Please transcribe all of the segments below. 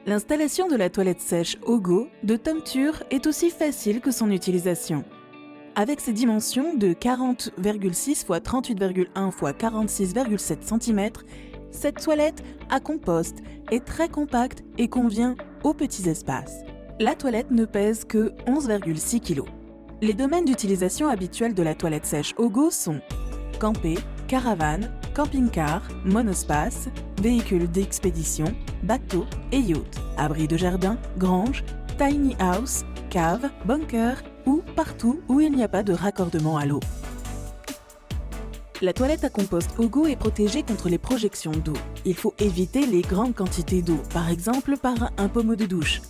L'installation de la toilette sèche Ogo de Tomture est aussi facile que son utilisation. Avec ses dimensions de 40,6 x 38,1 x 46,7 cm, cette toilette à compost est très compacte et convient aux petits espaces. La toilette ne pèse que 11,6 kg. Les domaines d'utilisation habituels de la toilette sèche Ogo sont camper, caravane, camping-car, monospace, véhicules d'expédition, bateaux et yachts, abris de jardin, grange, tiny house, cave, bunker ou partout où il n'y a pas de raccordement à l'eau. La toilette à compost Ogo est protégée contre les projections d'eau. Il faut éviter les grandes quantités d'eau, par exemple par un pommeau de douche.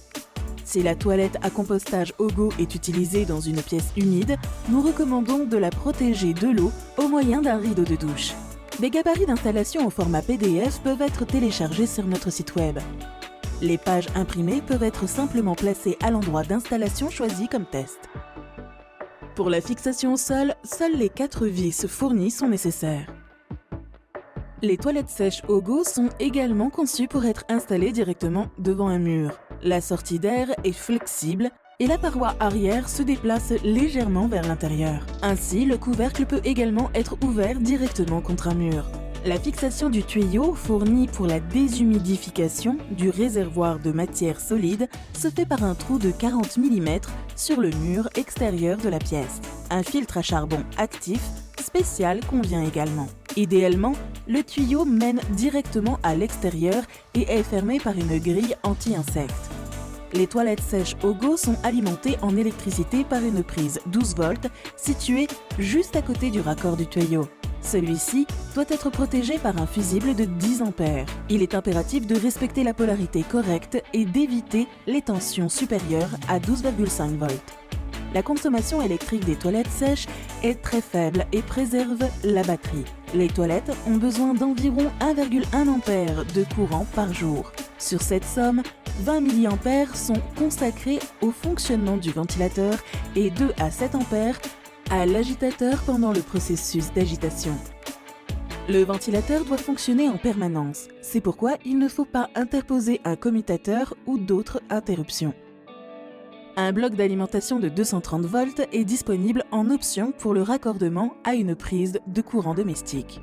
Si la toilette à compostage Ogo est utilisée dans une pièce humide, nous recommandons de la protéger de l'eau au moyen d'un rideau de douche. Des gabarits d'installation au format PDF peuvent être téléchargés sur notre site web. Les pages imprimées peuvent être simplement placées à l'endroit d'installation choisi comme test. Pour la fixation au sol, seules les 4 vis fournies sont nécessaires. Les toilettes sèches Ogo sont également conçues pour être installées directement devant un mur. La sortie d'air est flexible et la paroi arrière se déplace légèrement vers l'intérieur. Ainsi, le couvercle peut également être ouvert directement contre un mur. La fixation du tuyau fourni pour la déshumidification du réservoir de matière solide se fait par un trou de 40 mm sur le mur extérieur de la pièce. Un filtre à charbon actif spécial convient également. Idéalement, le tuyau mène directement à l'extérieur et est fermé par une grille anti-insectes. Les toilettes sèches Ogo sont alimentées en électricité par une prise 12 volts située juste à côté du raccord du tuyau. Celui-ci doit être protégé par un fusible de 10 A. Il est impératif de respecter la polarité correcte et d'éviter les tensions supérieures à 12,5 volts. La consommation électrique des toilettes sèches est très faible et préserve la batterie. Les toilettes ont besoin d'environ 1,1 A de courant par jour. Sur cette somme, 20 mA sont consacrés au fonctionnement du ventilateur et 2 à 7 A à l'agitateur pendant le processus d'agitation. Le ventilateur doit fonctionner en permanence. C'est pourquoi il ne faut pas interposer un commutateur ou d'autres interruptions. Un bloc d'alimentation de 230 volts est disponible en option pour le raccordement à une prise de courant domestique.